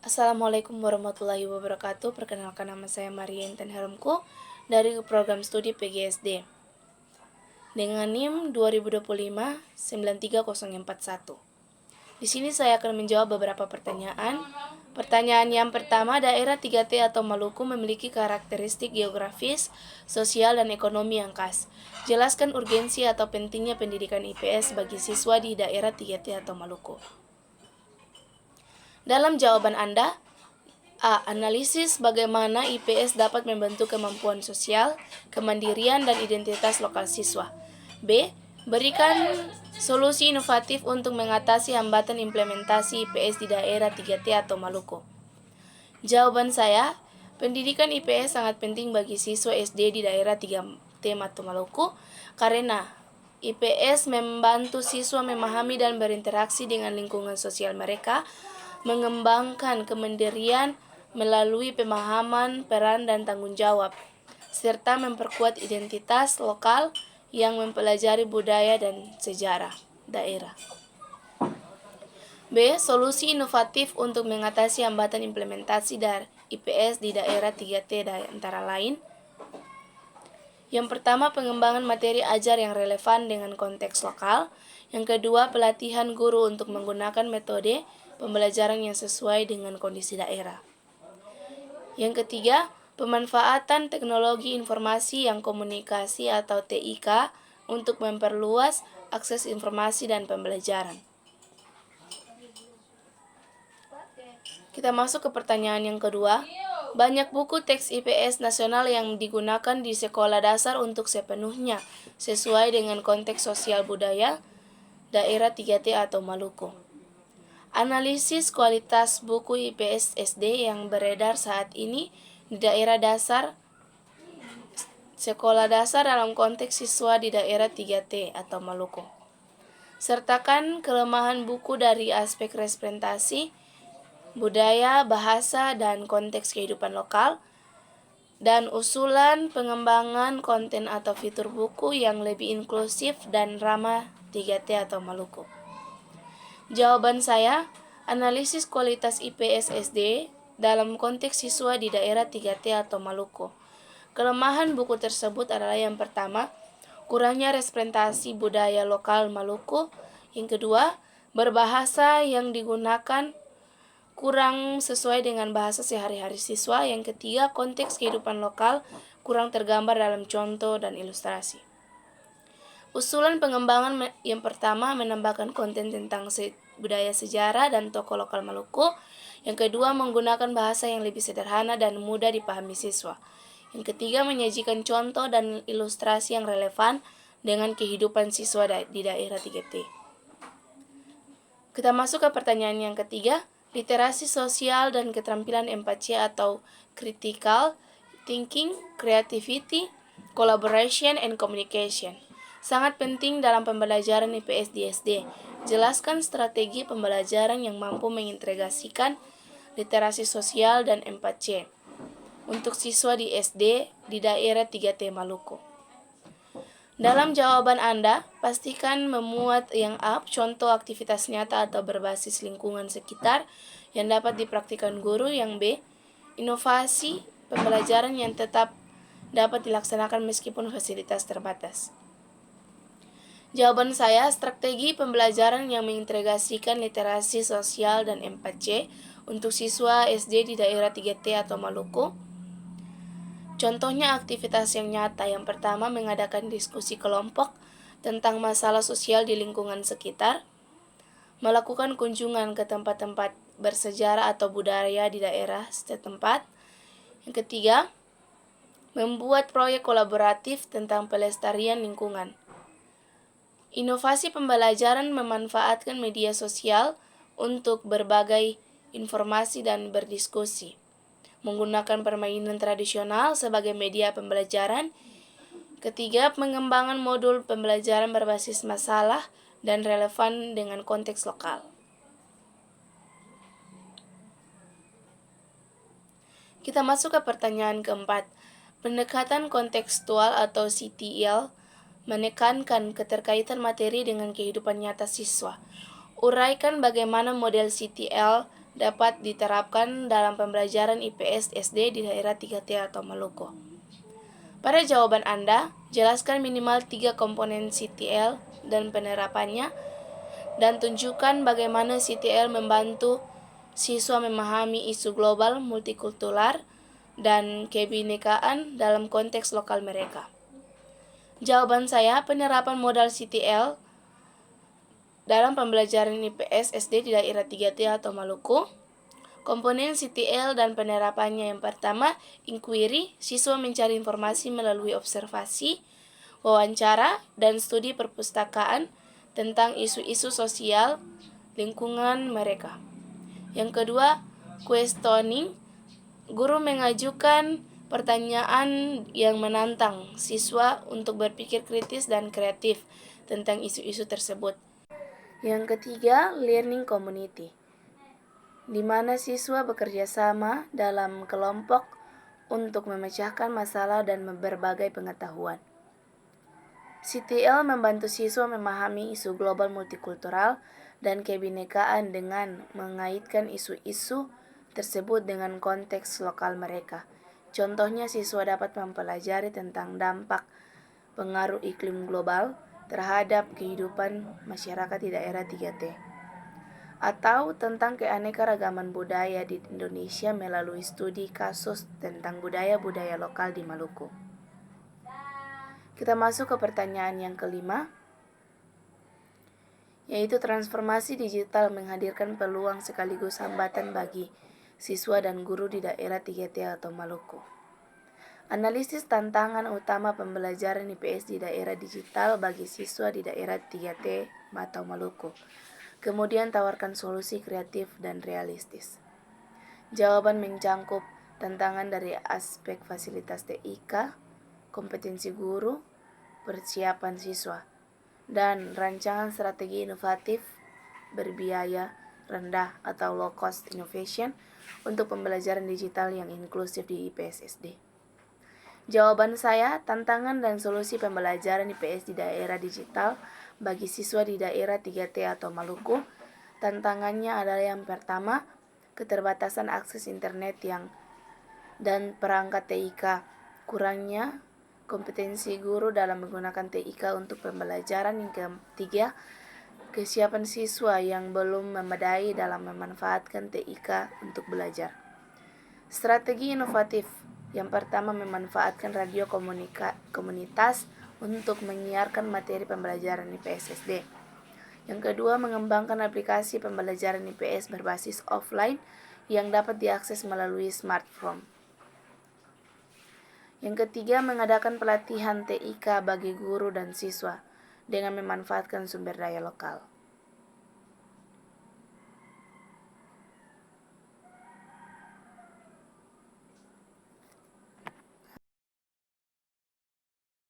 Assalamualaikum warahmatullahi wabarakatuh. Perkenalkan, nama saya Maria Intan Helmko dari program studi PGSD dengan NIM 2025-93041. Di sini saya akan menjawab beberapa pertanyaan. Pertanyaan yang pertama, daerah 3T atau Maluku memiliki karakteristik geografis, sosial, dan ekonomi yang khas. Jelaskan urgensi atau pentingnya pendidikan IPS bagi siswa di daerah 3T atau Maluku. Dalam jawaban Anda, A. Analisis bagaimana IPS dapat membentuk kemampuan sosial, kemandirian, dan identitas lokal siswa. B. Berikan solusi inovatif untuk mengatasi hambatan implementasi IPS di daerah 3T atau Maluku. Jawaban saya, pendidikan IPS sangat penting bagi siswa SD di daerah 3T atau Maluku karena IPS membantu siswa memahami dan berinteraksi dengan lingkungan sosial mereka, mengembangkan kemandirian melalui pemahaman peran dan tanggung jawab, serta memperkuat identitas lokal yang mempelajari budaya dan sejarah daerah. B. Solusi inovatif untuk mengatasi hambatan implementasi dari IPS di daerah 3T antara lain. Yang pertama, pengembangan materi ajar yang relevan dengan konteks lokal. Yang kedua, pelatihan guru untuk menggunakan metode pembelajaran yang sesuai dengan kondisi daerah. Yang ketiga, pemanfaatan teknologi informasi yang komunikasi atau TIK untuk memperluas akses informasi dan pembelajaran. Kita masuk ke pertanyaan yang kedua. Banyak buku teks IPS nasional yang digunakan di sekolah dasar untuk sepenuhnya sesuai dengan konteks sosial budaya daerah 3T atau Maluku. Analisis kualitas buku IPS SD yang beredar saat ini di daerah dasar, sekolah dasar dalam konteks siswa di daerah 3T atau Maluku. Sertakan kelemahan buku dari aspek representasi, budaya, bahasa, dan konteks kehidupan lokal, dan usulan pengembangan konten atau fitur buku yang lebih inklusif dan ramah 3T atau Maluku. Jawaban saya, analisis kualitas IPS SD dalam konteks siswa di daerah 3T atau Maluku. Kelemahan buku tersebut adalah yang pertama, kurangnya representasi budaya lokal Maluku. Yang kedua, berbahasa yang digunakan kurang sesuai dengan bahasa sehari-hari siswa. Yang ketiga, konteks kehidupan lokal kurang tergambar dalam contoh dan ilustrasi. Usulan pengembangan yang pertama, menambahkan konten tentang budaya sejarah dan tokoh lokal Maluku. Yang kedua, menggunakan bahasa yang lebih sederhana dan mudah dipahami siswa. Yang ketiga, menyajikan contoh dan ilustrasi yang relevan dengan kehidupan siswa di daerah 3T. Kita masuk ke pertanyaan yang ketiga, literasi sosial dan keterampilan empati atau critical thinking, creativity, collaboration, and communication. Sangat penting dalam pembelajaran IPS di SD. Jelaskan strategi pembelajaran yang mampu mengintegrasikan literasi sosial dan empati untuk siswa di SD di daerah 3T Maluku. Dalam jawaban Anda, pastikan memuat yang A, contoh aktivitas nyata atau berbasis lingkungan sekitar yang dapat dipraktikkan guru. Yang B, inovasi pembelajaran yang tetap dapat dilaksanakan meskipun fasilitas terbatas. Jawaban saya, strategi pembelajaran yang mengintegrasikan literasi sosial dan empati untuk siswa SD di daerah 3T atau Maluku. Contohnya aktivitas yang nyata. Yang pertama, mengadakan diskusi kelompok tentang masalah sosial di lingkungan sekitar, melakukan kunjungan ke tempat-tempat bersejarah atau budaya di daerah setempat. Yang ketiga, membuat proyek kolaboratif tentang pelestarian lingkungan. Inovasi pembelajaran memanfaatkan media sosial untuk berbagai informasi dan berdiskusi. Menggunakan permainan tradisional sebagai media pembelajaran. Ketiga, pengembangan modul pembelajaran berbasis masalah dan relevan dengan konteks lokal. Kita masuk ke pertanyaan keempat. Pendekatan kontekstual atau CTL menekankan keterkaitan materi dengan kehidupan nyata siswa. Uraikan bagaimana model CTL dapat diterapkan dalam pembelajaran IPS SD di daerah 3T atau Maluku? Pada jawaban Anda, jelaskan minimal 3 komponen CTL dan penerapannya, dan tunjukkan bagaimana CTL membantu siswa memahami isu global, multikultural, dan kebinekaan dalam konteks lokal mereka. Jawaban saya, penerapan modal CTL dalam pembelajaran IPS SD di daerah 3T atau Maluku. Komponen CTL dan penerapannya yang pertama, inquiry, siswa mencari informasi melalui observasi, wawancara, dan studi perpustakaan tentang isu-isu sosial lingkungan mereka. Yang kedua, questioning, guru mengajukan pertanyaan yang menantang siswa untuk berpikir kritis dan kreatif tentang isu-isu tersebut. Yang ketiga, learning community, di mana siswa bekerja sama dalam kelompok untuk memecahkan masalah dan berbagai pengetahuan. CTL membantu siswa memahami isu global multikultural dan kebinekaan dengan mengaitkan isu-isu tersebut dengan konteks lokal mereka. Contohnya, siswa dapat mempelajari tentang dampak pengaruh iklim global terhadap kehidupan masyarakat di daerah 3T, atau tentang keanekaragaman budaya di Indonesia melalui studi kasus tentang budaya-budaya lokal di Maluku. Kita masuk ke pertanyaan yang kelima, yaitu transformasi digital menghadirkan peluang sekaligus hambatan bagi siswa dan guru di daerah 3T atau Maluku. Analisis tantangan utama pembelajaran IPS di daerah digital bagi siswa di daerah 3T atau Maluku. Kemudian tawarkan solusi kreatif dan realistis. Jawaban mencangkup tantangan dari aspek fasilitas TIK, kompetensi guru, persiapan siswa, dan rancangan strategi inovatif berbiaya rendah atau low cost innovation untuk pembelajaran digital yang inklusif di IPS SD. Jawaban saya, tantangan dan solusi pembelajaran IPS di daerah digital bagi siswa di daerah 3T atau Maluku. Tantangannya adalah yang pertama, keterbatasan akses internet dan perangkat TIK, kurangnya kompetensi guru dalam menggunakan TIK untuk pembelajaran. Yang ketiga, kesiapan siswa yang belum memadai dalam memanfaatkan TIK untuk belajar. Strategi inovatif, yang pertama, memanfaatkan radio komunitas untuk menyiarkan materi pembelajaran IPS SD. Yang kedua, mengembangkan aplikasi pembelajaran IPS berbasis offline yang dapat diakses melalui smartphone. Yang ketiga, mengadakan pelatihan TIK bagi guru dan siswa dengan memanfaatkan sumber daya lokal.